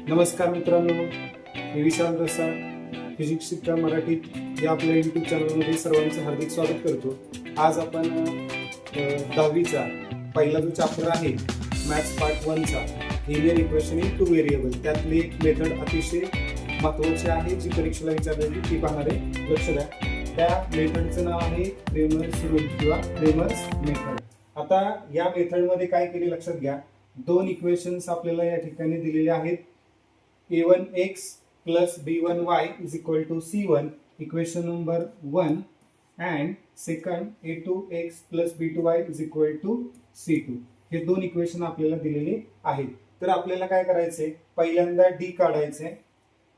नमस्कार मित्रांनो, मी विशाल प्रसाद, फिजिक्स शिक्षा मराठीत या आपल्या युट्यूब चॅनलमध्ये सर्वांचं हार्दिक स्वागत करतो. आज आपण 10वीचा पहिला जो चॅप्टर आहे मॅथ्स पार्ट 1चा linear equation in two variable त्यातली एक मेथड अतिशय महत्त्वाची आहे जी परीक्षेला विचारलेली ती पाहणार आहे. लक्ष द्या, त्या मेथडचं नाव आहे क्रेमर्स रूल किंवा क्रेमर्स मेथड. आता या मेथडमध्ये काय केले लक्षात घ्या, दोन इक्वेशन्स आपल्याला या ठिकाणी दिलेले आहेत. a1x plus b1y is equal to c1, equation number 1, and second a2x plus b2y is equal to c2. हे दोन इक्वेशन आपल्याला दिलेले आहेत. तर आपल्याला काय करायचंय, पहिल्यांदा d काढायचंय,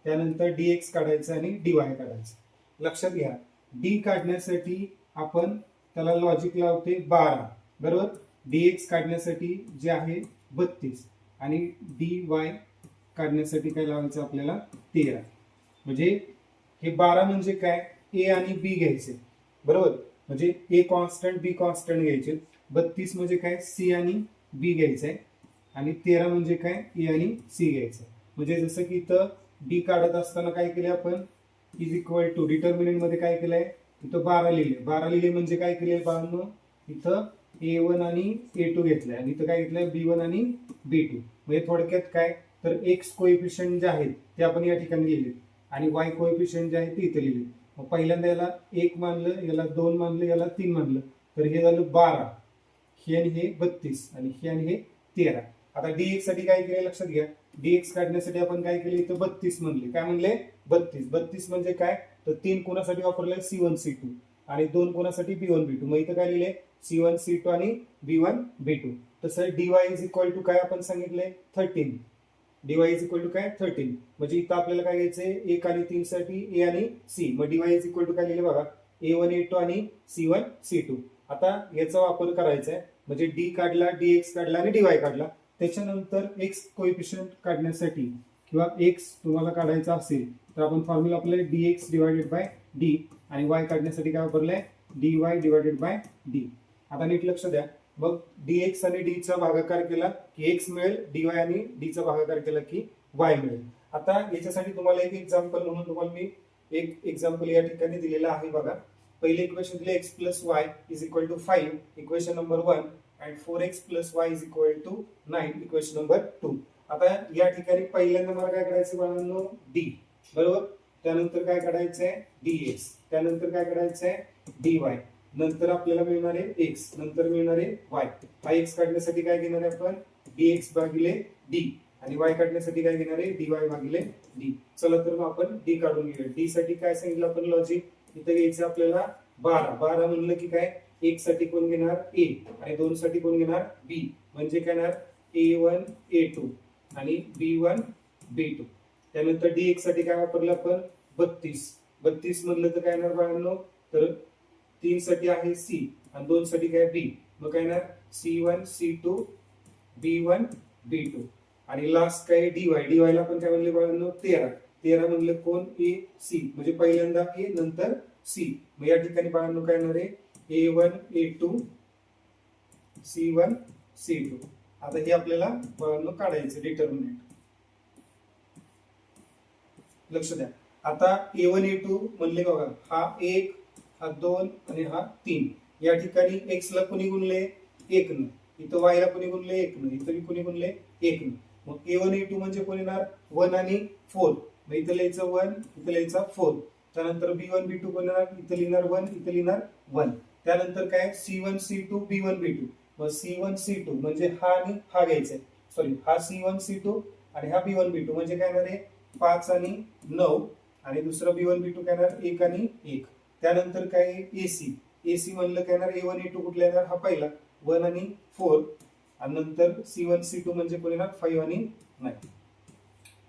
त्यानंतर dx काढायचं आणि dy काढायचं. लक्षात घ्या, d काढण्यासाठी आपण त्याला लॉजिक लावते 12, बरोबर. dx काढण्यासाठी जे आहे 32 आणि dy काढण्यासाठी काय लावायचं आपल्याला 13. म्हणजे हे 12 म्हणजे काय, a आणि b घ्यायचे, बरोबर. म्हणजे a कॉन्स्टंट b कॉन्स्टंट घ्यायचे. 32 म्हणजे काय, c आणि b घ्यायचंय आणि 13 म्हणजे काय, a आणि c घ्यायचंय. म्हणजे जसं की इथं d काढत असताना काय केले आपण, इज इक्वल टू डिटर्मिनंट मध्ये काय केलंय, इथं 12 लिहिले. 12 लिहिले म्हणजे काय केले बाळांनो, इथं a1 आणि a2 घेतलाय आणि इथं काय घेतलंय b1 आणि b2. म्हणजे थोडक्यात काय, तर एक्स कोएफिशियंट जे आहेत ते आपण या ठिकाणी लिहिले आणि वाय कोएफिशियंट जे आहे ते इथे लिहिले. मग पहिल्यांदा याला 1 मानलं, याला 2 मानलं, याला 3 मानलं, तर हे झालं 12, हे आणि हे 32 आणि हे आणि हे 13. आता dx साठी काय केले लक्षात घ्या, dx काढण्यासाठी आपण काय केले, इथं 32 म्हणले. काय म्हणले, 32. 32 म्हणजे काय, तर 3 कोणासाठी वापरले, c1 c2 आणि 2 कोणासाठी b1 b2. मग इथं काय लिहिले, c1 c2 आणि b1 b2. तसं dy इज इक्वल टू काय आपण सांगितले, 13. dy इज इक्वल टू काय, 13. म्हणजे इथं आपल्याला काय घ्यायचंय, 1 आणि 3 साठी a आणि c. मग dy इज इक्वल टू काय लिहिले बघा, a1 a2 आणि c1 c2. आता याचा वापर करायचा आहे, म्हणजे d काढला, dx काढला आणि dy काढला. त्याच्यानंतर x कोएफिशियंट काढण्यासाठी किंवा x तुम्हाला काढायचा असेल तर आपण फॉर्म्युला आपल्याला dx डिवायडेड बाय d आणि y काढण्यासाठी काय वापरलंय, dy डिवायडेड बाय d. आता नीट लक्ष द्या, मग dx आणि d चा भागाकार केला की x मिळेल, dy आणि d चा भागाकार केला की y मिळेल. आता याच्यासाठी तुम्हाला एक एक्झाम्पल म्हणून तुम्हाला मी एक एक्झाम्पल या ठिकाणी दिलेला आहे बघा. पहिले इक्वेशन दिले x plus y is equal to 5, equation number 1, and 4x plus y is equal to 9, equation number 2. आता या ठिकाणी पहिल्यांदा मला काय करायचं बाळांनो, d, बरोबर. त्यानंतर काय काढायचंय, dx. त्यानंतर काय करायचंय, dy. नंतर आपल्याला मिळणार आहे x, नंतर मिळणार आहे y. हा x काढण्यासाठी काय घेणार आहे आपण, dx भागिले d आणि y काढण्यासाठी काय घेणार आहे, dy भागिले d. चला तर मग आपण d काढून घेऊया. d साठी काय सांगितलं आपण लॉजिक, इथे घ्यायचं आपल्याला 12. 12 म्हणलं की काय, 1 साठी कोण घेणार a आणि 2 साठी कोण घेणार b. म्हणजे काय येणार, a1 a2 आणि b1 b2. त्यानंतर dx साठी काय वापरलं आपण, 32. 32 म्हणलं तर काय येणार बाळांनो, तर 3 साठी आहे c आणि 2 साठी काय b. मग काय येणार, c1 c2 b1 b2 आणि लास्ट काय dy. dy ला आपण काय म्हणले बाळांनो, 13. 13 म्हणलं कोण, a c. म्हणजे पहिल्यांदा a नंतर c. मग या ठिकाणी बाळांनो काय येणार आहे, a1 a2 c1 c2. आता हे आपल्याला बाळांनो काढायचं डिटर्मिनंट. लक्ष द्या, आता a1 a2 म्हणले बघा, हा 1, हा 2 आणि हा 3. या ठिकाणी x ला कोणी गुणले, 1 न. इथं y ला कोणी गुणले, 1 न. इथं कोणी गुणले, 1 न. मग a1 a2 म्हणजे कोण येणार, 1 आणि 4. मग इथं लिहायचं 1, इथं लिहायचं 4. त्यानंतर b1 b2 कोण येणार, इथं लिहिणार 1, इथं लिहिणार 1. त्यानंतर काय, c1 c2 b1 b2. मग c1 c2 म्हणजे हा आणि हा घ्यायचा, सॉरी, हा c1 c2 आणि हा b1 b2. म्हणजे काय येणार आहे, 5 आणि 9 आणि दुसरं b1 b2 काय येणार, 1 आणि 1. त्यानंतर काय, ac. ac म्हणलं काय येणार, a1 a2 कुठला येणार, हा पहिला 1 आणि 4 आणि नंतर c1 c2 म्हणजे कोण येणार, 5 आणि 9.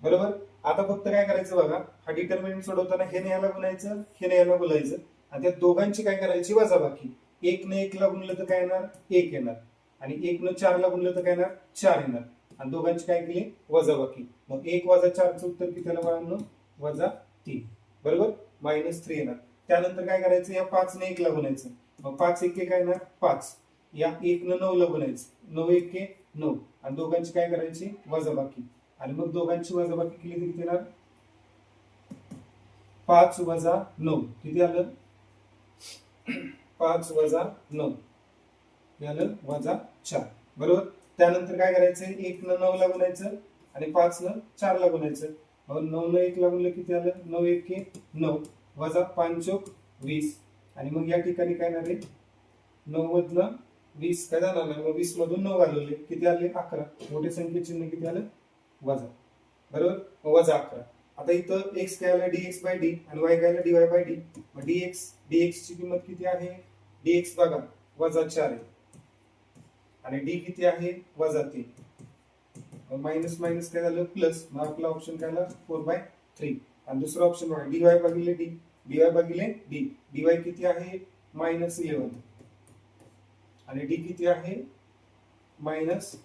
बरोबर. आता फक्त काय करायचं बघा, हा डिटर्मिनंट सोडवताना हे ने याला गुणायचं, हे ने याला बोलायचं आणि त्या दोघांची काय करायची वजाबाकी. 1 ने 1 ला गुणलं तर काय येणार, 1 येणार आणि 1 ने 4 ला गुणलं तर काय येणार, 4 येणार आणि दोघांची काय केली वजाबाकी. मग 1 वजा 4 चं उत्तर किती आलं बाळांनो, वजा 3, बरोबर, -3 येणार. त्यानंतर काय करायचं, या 5 ने 1 ला गुणायचं. मग 5 1 काय येणार, 5. या 1 ने 9 ला गुणायचं, 9 1 9 आणि दोघांची काय करायची वजाबाकी आणि मग दोघांची वजाबाकी केली तर किती येणार 5 वजा 9 किती आलं 5 वजा 9 आलं वजा 4 बरोबर. त्यानंतर काय करायचंय 1 न 9 ला गुणायचं आणि 5 न 4 ला गुणायचं. 9 न 1 ला गुणलं किती आलं 9 1 9 वजा 5 चौक 20 आणि मग या ठिकाणी काय येणार आहे 9 मधनं 20 काय जाणार नाही मग 20 मधून 9 घालवले किती आले 11. मोठे संख्ये चिन्ह किती आलं वजा बरोबर वजा 11. आता इथं x काय आलं dx बाय d आणि y काय आलं dy बाय d. मग dx ची किंमत किती आहे dx बघा वजा 4 आहे आणि d किती आहे वजा 3 मायनस मायनस काय झालं प्लस. मग आपला ऑप्शन काय आला 4/3 आणि दुसरा ऑप्शन बघा dy भागिले d dy भागिले d dy किती आहे -11 आणि d किती आहे -3 मायनस